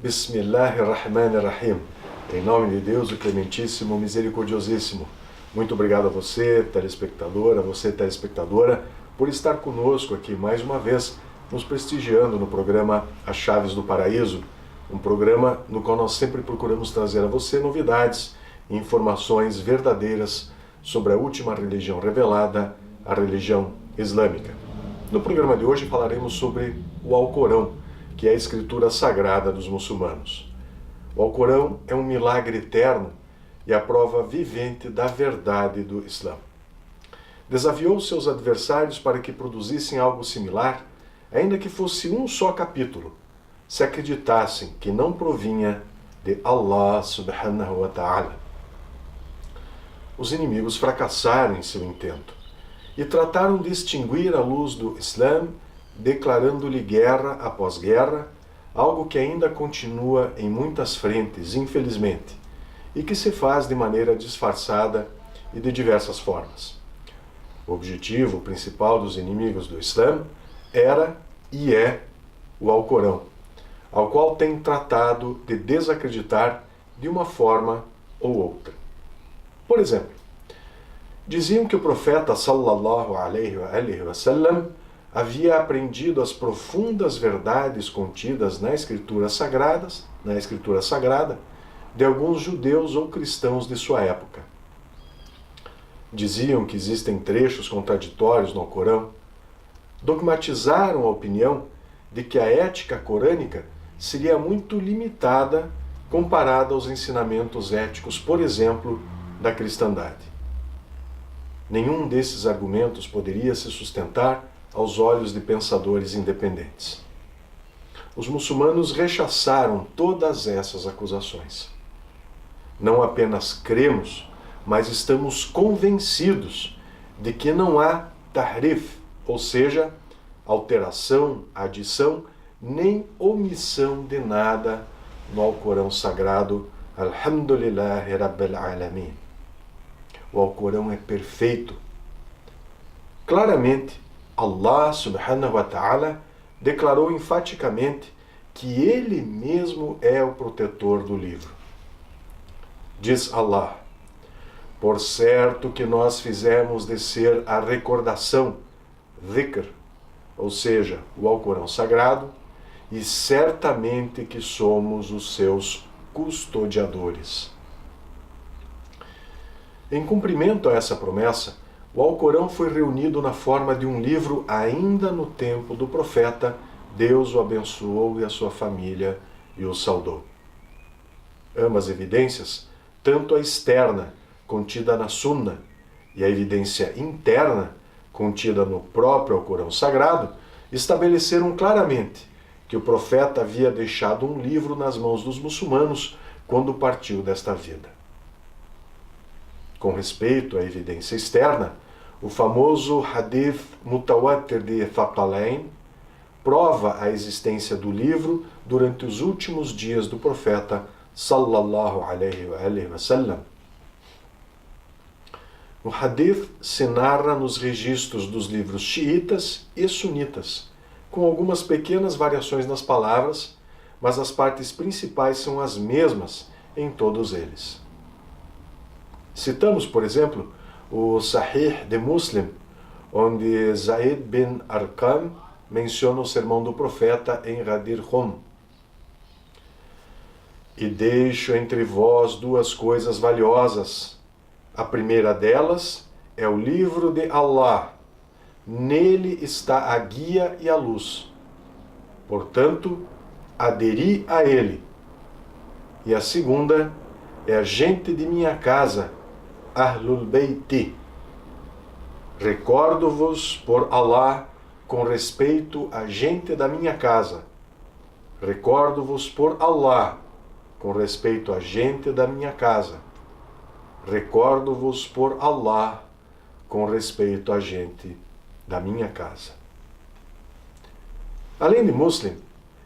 Bismillahirrahmanirrahim. Em nome de Deus, o Clementíssimo, Misericordiosíssimo. Muito obrigado a você, telespectadora, por estar conosco aqui mais uma vez, nos prestigiando no programa As Chaves do Paraíso, um programa no qual nós sempre procuramos trazer a você novidades e informações verdadeiras sobre a última religião revelada, a religião islâmica. No programa de hoje falaremos sobre o Alcorão, que é a escritura sagrada dos muçulmanos. O Alcorão é um milagre eterno e a prova vivente da verdade do Islã. Desafiou seus adversários para que produzissem algo similar, ainda que fosse um só capítulo, se acreditassem que não provinha de Allah subhanahu wa ta'ala. Os inimigos fracassaram em seu intento e trataram de extinguir a luz do Islã, declarando-lhe guerra após guerra, algo que ainda continua em muitas frentes, infelizmente, e que se faz de maneira disfarçada e de diversas formas. O objetivo principal dos inimigos do Islã era e é o Alcorão, ao qual tem tratado de desacreditar de uma forma ou outra. Por exemplo, diziam que o profeta sallallahu alaihi wa sallam havia aprendido as profundas verdades contidas na Escritura Sagrada de alguns judeus ou cristãos de sua época. Diziam que existem trechos contraditórios no Alcorão, dogmatizaram a opinião de que a ética corânica seria muito limitada comparada aos ensinamentos éticos, por exemplo, da cristandade. Nenhum desses argumentos poderia se sustentar aos olhos de pensadores independentes. Os muçulmanos rechaçaram todas essas acusações. Não apenas cremos, mas estamos convencidos de que não há tahrif, ou seja, alteração, adição, nem omissão de nada no Alcorão Sagrado. Alhamdulillahi Rabbil Alamin. O Alcorão é perfeito. Claramente, Allah subhanahu wa ta'ala declarou enfaticamente que Ele mesmo é o protetor do livro. Diz Allah: por certo que nós fizemos descer a recordação, dhikr, ou seja, o Alcorão Sagrado, e certamente que somos os seus custodiadores. Em cumprimento a essa promessa, o Alcorão foi reunido na forma de um livro ainda no tempo do profeta. Deus o abençoou e a sua família e o saudou. Ambas evidências, tanto a externa, contida na Sunna, e a evidência interna, contida no próprio Alcorão Sagrado, estabeleceram claramente que o profeta havia deixado um livro nas mãos dos muçulmanos quando partiu desta vida. Com respeito à evidência externa, o famoso Hadith Mutawatir de Thaqalain prova a existência do livro durante os últimos dias do profeta sallallahu alaihi wa sallam. No Hadith se narra nos registros dos livros xiitas e sunitas, com algumas pequenas variações nas palavras, mas as partes principais são as mesmas em todos eles. Citamos, por exemplo, o Sahih de Muslim, onde Zaid bin Arqam menciona o sermão do profeta em Ghadir Hum. E deixo entre vós duas coisas valiosas. A primeira delas é o livro de Allah. Nele está a guia e a luz. Portanto, aderi a ele. E a segunda é a gente de minha casa, Ahlul Beiti. Recordo-vos por Allah com respeito à gente da minha casa. Recordo-vos por Allah com respeito à gente da minha casa. Recordo-vos por Allah com respeito à gente da minha casa. Além de Muslim,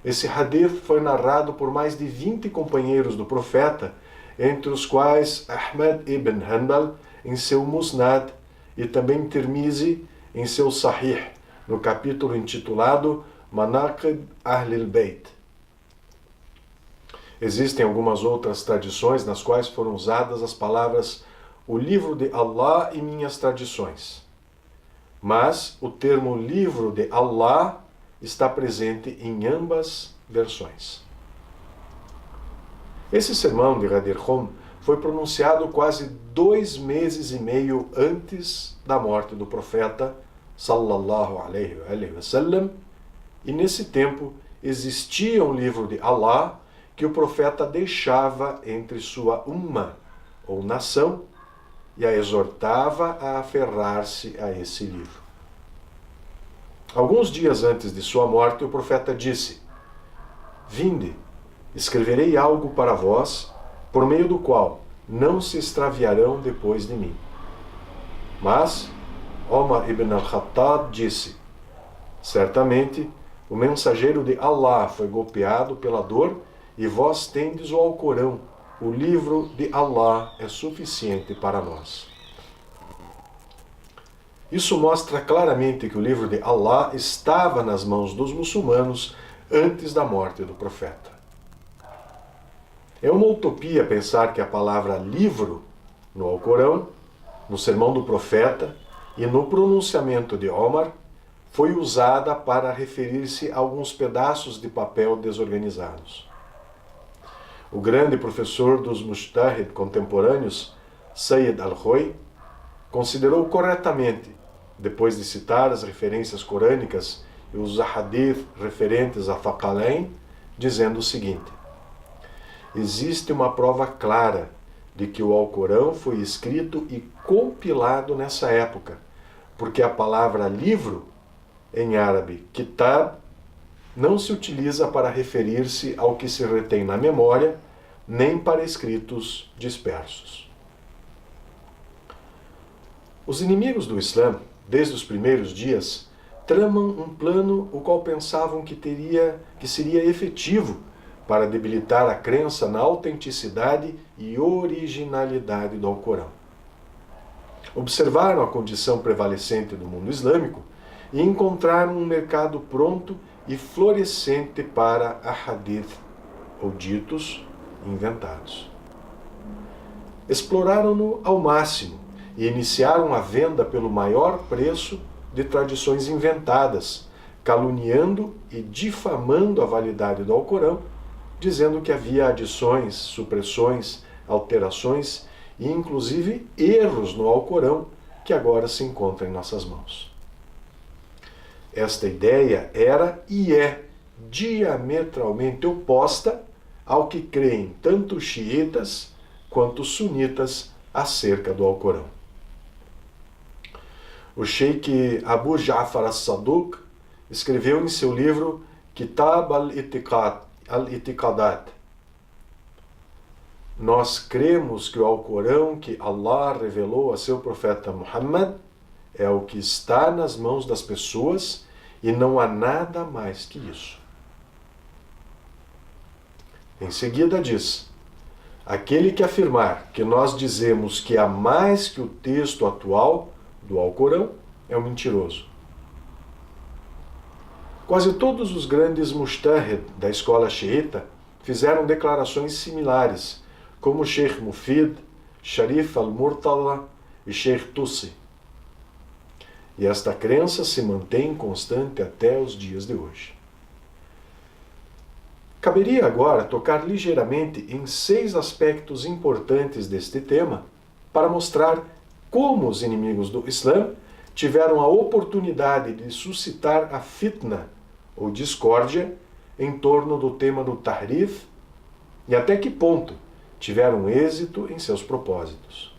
Esse hadith foi narrado por mais de 20 companheiros do profeta, entre os quais Ahmad ibn Hanbal em seu Musnad e também Tirmizi em seu Sahih, no capítulo intitulado Manaqib Ahlil Bayt. Existem algumas outras tradições nas quais foram usadas as palavras o livro de Allah e minhas tradições. Mas o termo livro de Allah está presente em ambas versões. Esse sermão de Ghadir Hum foi pronunciado quase 2 meses e meio antes da morte do profeta, sallallahu alaihi wasallam, e nesse tempo existia um livro de Allah que o profeta deixava entre sua umma, ou nação, e a exortava a aferrar-se a esse livro. Alguns dias antes de sua morte, o profeta disse: Vinde, escreverei algo para vós, por meio do qual não se extraviarão depois de mim. Mas Omar ibn al-Khattab disse: Certamente, o mensageiro de Allah foi golpeado pela dor, e vós tendes o Alcorão, o livro de Allah é suficiente para nós. Isso mostra claramente que o livro de Allah estava nas mãos dos muçulmanos antes da morte do profeta. É uma utopia pensar que a palavra livro, no Alcorão, no sermão do profeta e no pronunciamento de Omar, foi usada para referir-se a alguns pedaços de papel desorganizados. O grande professor dos Mujtahid contemporâneos, Sayyid al-Hoy, considerou corretamente, depois de citar as referências corânicas e os hadith referentes a Thaqalain, dizendo o seguinte: existe uma prova clara de que o Alcorão foi escrito e compilado nessa época, porque a palavra livro, em árabe kitab, não se utiliza para referir-se ao que se retém na memória, nem para escritos dispersos. Os inimigos do Islã, desde os primeiros dias, tramam um plano o qual pensavam que seria efetivo para debilitar a crença na autenticidade e originalidade do Alcorão. Observaram a condição prevalecente do mundo islâmico e encontraram um mercado pronto e florescente para a hadith, ou ditos inventados. Exploraram-no ao máximo e iniciaram a venda pelo maior preço de tradições inventadas, caluniando e difamando a validade do Alcorão, dizendo que havia adições, supressões, alterações e inclusive erros no Alcorão que agora se encontram em nossas mãos. Esta ideia era e é diametralmente oposta ao que creem tanto os xiitas quanto os sunitas acerca do Alcorão. O Sheikh Abu Ja'far as-Saduq escreveu em seu livro Kitab al-Itiqadat: Nós cremos que o Alcorão que Allah revelou a seu profeta Muhammad é o que está nas mãos das pessoas e não há nada mais que isso. Em seguida diz: aquele que afirmar que nós dizemos que há mais que o texto atual do Alcorão é um mentiroso. Quase todos os grandes mujtahid da escola xiita fizeram declarações similares, como Sheikh Mufid, Sharif al-Murtala e Sheikh Tusi. E esta crença se mantém constante até os dias de hoje. Caberia agora tocar ligeiramente em 6 aspectos importantes deste tema para mostrar como os inimigos do Islã tiveram a oportunidade de suscitar a fitna, ou discórdia, em torno do tema do Tahrif e até que ponto tiveram êxito em seus propósitos.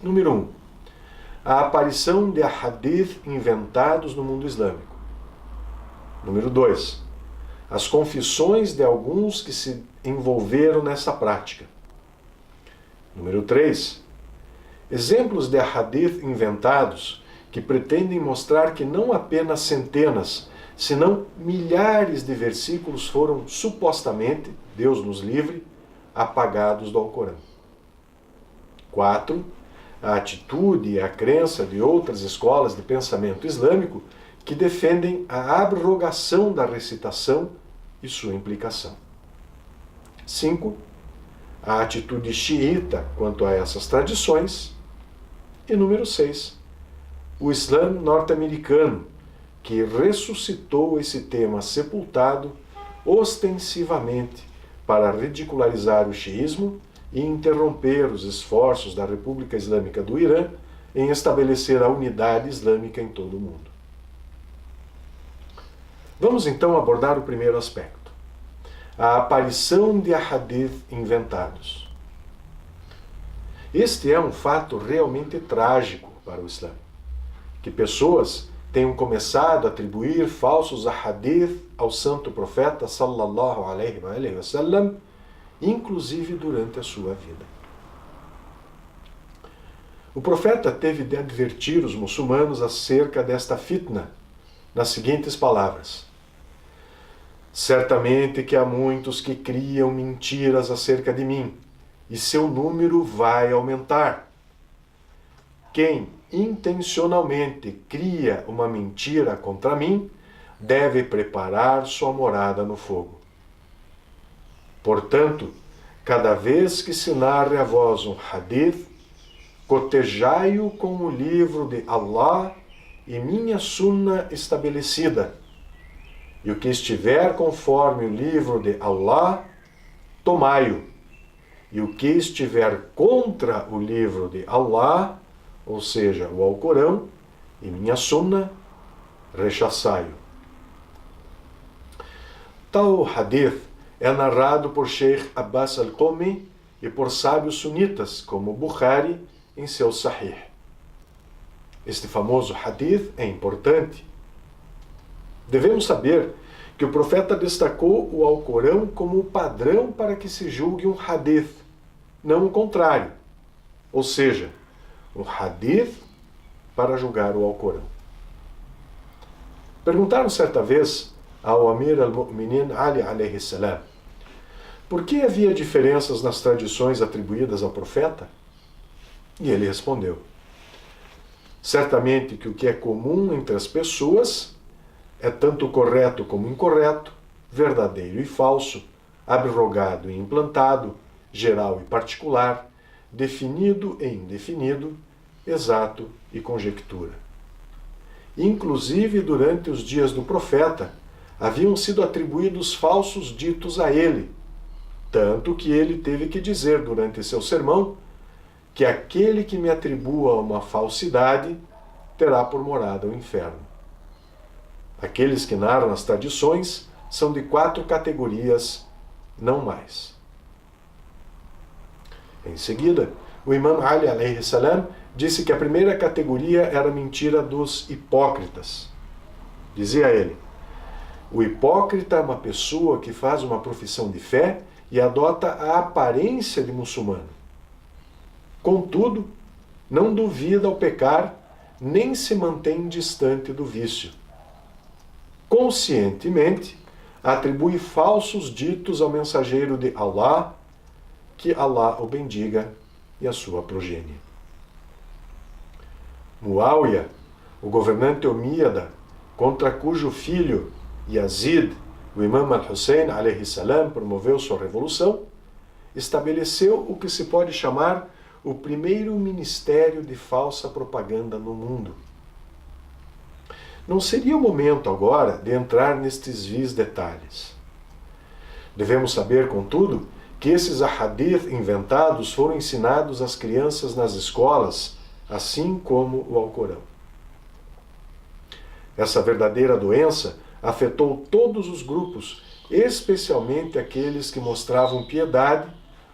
Número 1. A aparição de hadith inventados no mundo islâmico. Número 2. As confissões de alguns que se envolveram nessa prática. Número 3. Exemplos de hadith inventados que pretendem mostrar que não apenas centenas, senão milhares de versículos foram supostamente, Deus nos livre, apagados do Alcorão. 4. A atitude e a crença de outras escolas de pensamento islâmico que defendem a abrogação da recitação e sua implicação. 5. A atitude xiita quanto a essas tradições. E número 6. O Islã norte-americano, que ressuscitou esse tema sepultado ostensivamente para ridicularizar o xiismo e interromper os esforços da República Islâmica do Irã em estabelecer a unidade islâmica em todo o mundo. Vamos então abordar o primeiro aspecto: a aparição de ahadith inventados. Este é um fato realmente trágico para o Islã, que pessoas tenham começado a atribuir falsos ahadith ao santo profeta sallallahu alaihi wa sallam, inclusive durante a sua vida. O profeta teve de advertir os muçulmanos acerca desta fitna nas seguintes palavras: certamente que há muitos que criam mentiras acerca de mim, e seu número vai aumentar. Quem intencionalmente cria uma mentira contra mim deve preparar sua morada no fogo. Portanto, cada vez que se narre a vós um hadith, cotejai-o com o livro de Allah e minha sunna estabelecida. E o que estiver conforme o livro de Allah, tomai-o. E o que estiver contra o livro de Allah, ou seja, o Alcorão, e minha sunna, rechaçai-o. Tal hadith é narrado por Sheikh Abbas al-Qumi e por sábios sunitas, como Bukhari, em seu Sahih. Este famoso hadith é importante. Devemos saber que o profeta destacou o Alcorão como o padrão para que se julgue um hadith, não o contrário. Ou seja, um hadith para julgar o Alcorão. Perguntaram certa vez ao Amir al-Mu'minin Ali alayhi salam por que havia diferenças nas tradições atribuídas ao profeta? E ele respondeu: certamente que o que é comum entre as pessoas é tanto correto como incorreto, verdadeiro e falso, abrogado e implantado, geral e particular, definido e indefinido, exato e conjectura. Inclusive, durante os dias do profeta, haviam sido atribuídos falsos ditos a ele, tanto que ele teve que dizer durante seu sermão que aquele que me atribua uma falsidade terá por morada o inferno. Aqueles que narram as tradições são de 4 categorias, não mais. Em seguida, o Imam Ali alayhi salam disse que a primeira categoria era a mentira dos hipócritas. Dizia ele: o hipócrita é uma pessoa que faz uma profissão de fé e adota a aparência de muçulmano. Contudo, não duvida ao pecar, nem se mantém distante do vício. Conscientemente, atribui falsos ditos ao mensageiro de Allah, que Allah o bendiga e a sua progênie. Muawiyah, o governante omíada, contra cujo filho Yazid, o Imam al-Hussein alayhi salam, promoveu sua revolução, estabeleceu o que se pode chamar o primeiro ministério de falsa propaganda no mundo. Não seria o momento agora de entrar nestes vis detalhes. Devemos saber, contudo, que esses ahadith inventados foram ensinados às crianças nas escolas, assim como o Alcorão. Essa verdadeira doença afetou todos os grupos, especialmente aqueles que mostravam piedade,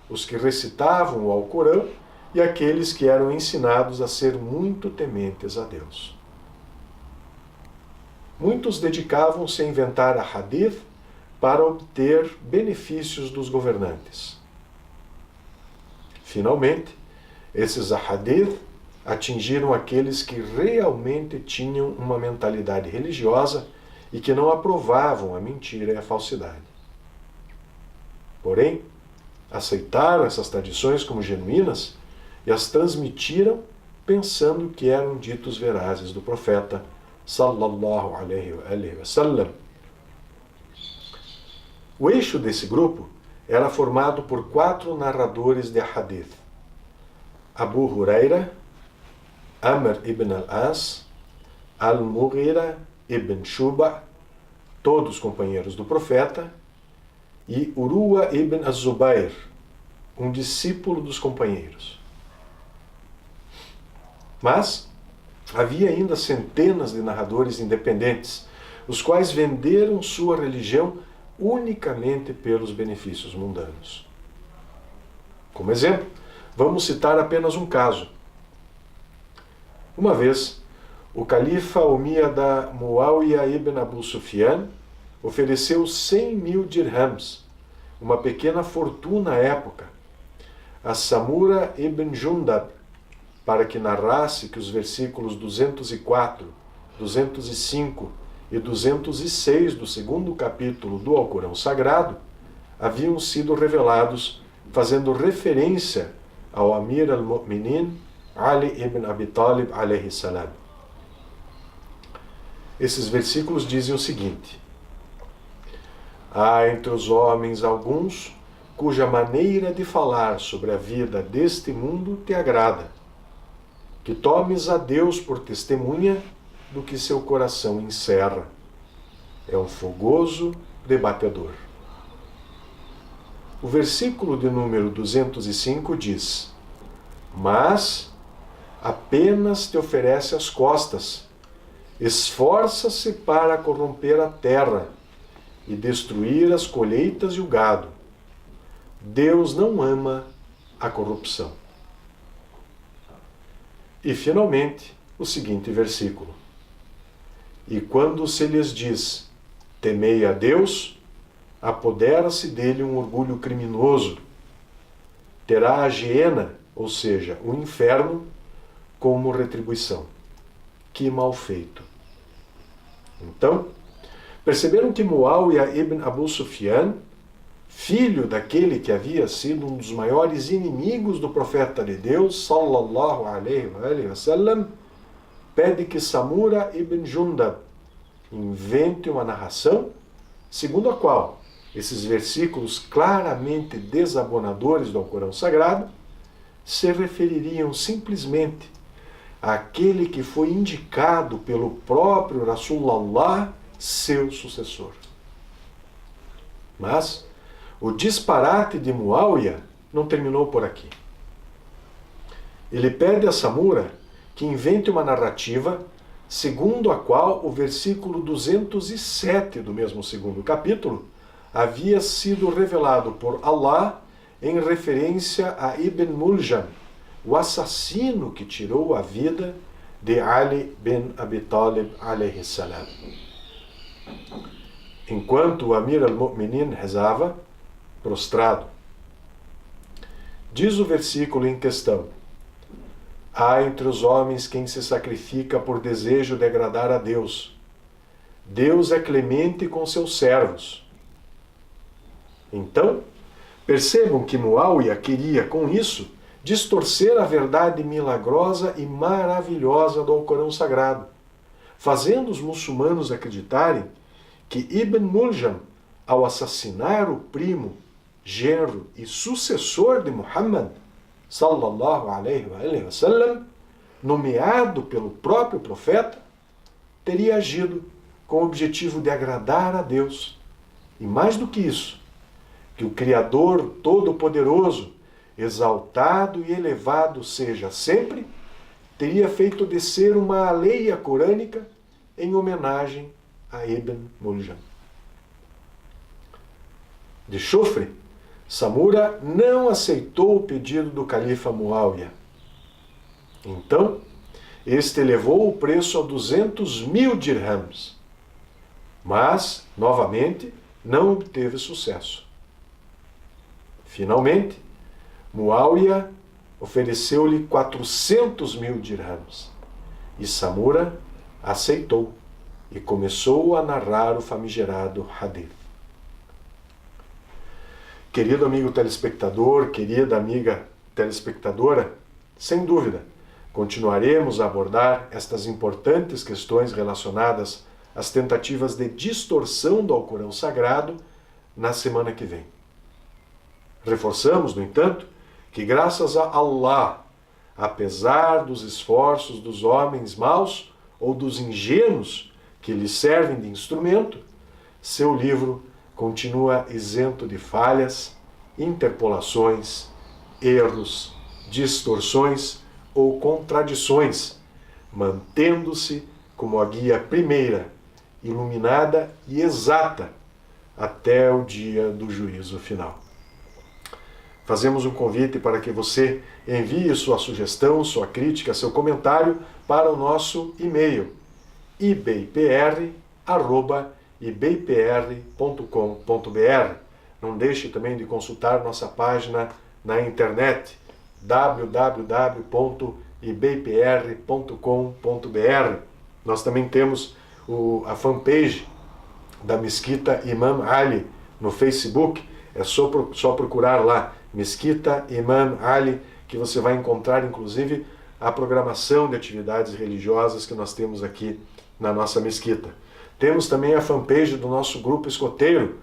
os que recitavam o Alcorão e aqueles que eram ensinados a ser muito tementes a Deus. Muitos dedicavam-se a inventar ahadith para obter benefícios dos governantes. Finalmente, esses ahadith atingiram aqueles que realmente tinham uma mentalidade religiosa e que não aprovavam a mentira e a falsidade. Porém, aceitaram essas tradições como genuínas e as transmitiram pensando que eram ditos verazes do profeta sallallahu alaihi wasallam. O eixo desse grupo era formado por 4 narradores de hadith: Abu Huraira, Amr ibn al-As, Al-Mughira ibn Shuba, todos companheiros do profeta, e Urwa ibn az-Zubair, um discípulo dos companheiros. Mas havia ainda centenas de narradores independentes, os quais venderam sua religião unicamente pelos benefícios mundanos. Como exemplo, vamos citar apenas um caso. Uma vez, o califa omíada Muawiyah ibn Abu Sufyan ofereceu 100.000 dirhams, uma pequena fortuna à época, a Samura ibn Jundab, para que narrasse que os versículos 204, 205 e 206 do 2º capítulo do Alcorão Sagrado haviam sido revelados, fazendo referência ao Amir al-Mu'minin Ali ibn Abi Talib alayhi salam. Esses versículos dizem o seguinte: há entre os homens alguns cuja maneira de falar sobre a vida deste mundo te agrada, que tomes a Deus por testemunha do que seu coração encerra. É um fogoso debatedor. O versículo de número 205 diz: mas apenas te oferece as costas, esforça-se para corromper a terra e destruir as colheitas e o gado. Deus não ama a corrupção. E, finalmente, o seguinte versículo: e quando se lhes diz, temei a Deus, apodera-se dele um orgulho criminoso. Terá a hiena, ou seja, o inferno, como retribuição. Que mal feito! Então, perceberam que Muawiyah ibn Abu Sufyan, filho daquele que havia sido um dos maiores inimigos do profeta de Deus, sallallahu alaihi wasallam, pede que Samura ibn Jundab invente uma narração segundo a qual esses versículos claramente desabonadores do Alcorão Sagrado se refeririam simplesmente àquele que foi indicado pelo próprio Rasulullah, seu sucessor. Mas o disparate de Muawiyah não terminou por aqui. Ele pede a Samura que invente uma narrativa segundo a qual o versículo 207 do mesmo 2º capítulo havia sido revelado por Allah em referência a Ibn Muljam, o assassino que tirou a vida de Ali bin Abi Talib alayhi salam. Enquanto o Amir al-Mu'minin rezava, prostrado. Diz o versículo em questão: há entre os homens quem se sacrifica por desejo de agradar a Deus. Deus é clemente com seus servos. Então, percebam que Muawiyah queria, com isso, distorcer a verdade milagrosa e maravilhosa do Alcorão Sagrado, fazendo os muçulmanos acreditarem que Ibn Muljam, ao assassinar o primo, genro e sucessor de Muhammad, sallallahu alaihi wasallam, nomeado pelo próprio profeta, teria agido com o objetivo de agradar a Deus. E mais do que isso, que o Criador Todo-Poderoso, exaltado e elevado seja sempre, teria feito descer uma aleia corânica em homenagem a Ibn Muljam. De chofre, Samura não aceitou o pedido do califa Muawiyah. Então, este elevou o preço a 200.000 dirhams, mas, novamente, não obteve sucesso. Finalmente, Muawiyah ofereceu-lhe 400.000 dirhams e Samura aceitou, e começou a narrar o famigerado hadith. Querido amigo telespectador, querida amiga telespectadora, sem dúvida, continuaremos a abordar estas importantes questões relacionadas às tentativas de distorção do Alcorão Sagrado na semana que vem. Reforçamos, no entanto, que graças a Allah, apesar dos esforços dos homens maus ou dos ingênuos que lhes servem de instrumento, seu livro continua isento de falhas, interpolações, erros, distorções ou contradições, mantendo-se como a guia primeira, iluminada e exata até o dia do juízo final. Fazemos um convite para que você envie sua sugestão, sua crítica, seu comentário para o nosso e-mail ibpr@ibpr.com.br. Não deixe também de consultar nossa página na internet www.ibpr.com.br. Nós também temos a fanpage da Mesquita Imam Ali no Facebook. É só procurar lá, Mesquita Imam Ali, que você vai encontrar, inclusive, a programação de atividades religiosas que nós temos aqui na nossa mesquita. Temos também a fanpage do nosso Grupo Escoteiro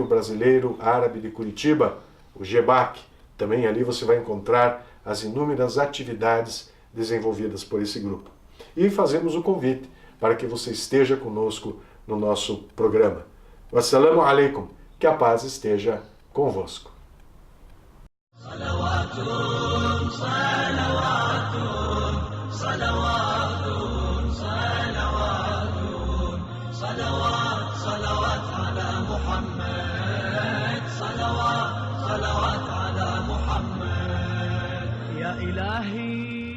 Brasileiro Árabe de Curitiba, o GEBAC. Também ali você vai encontrar as inúmeras atividades desenvolvidas por esse grupo. E fazemos o convite para que você esteja conosco no nosso programa. Wassalamu alaikum. Que a paz esteja convosco. يا إلهي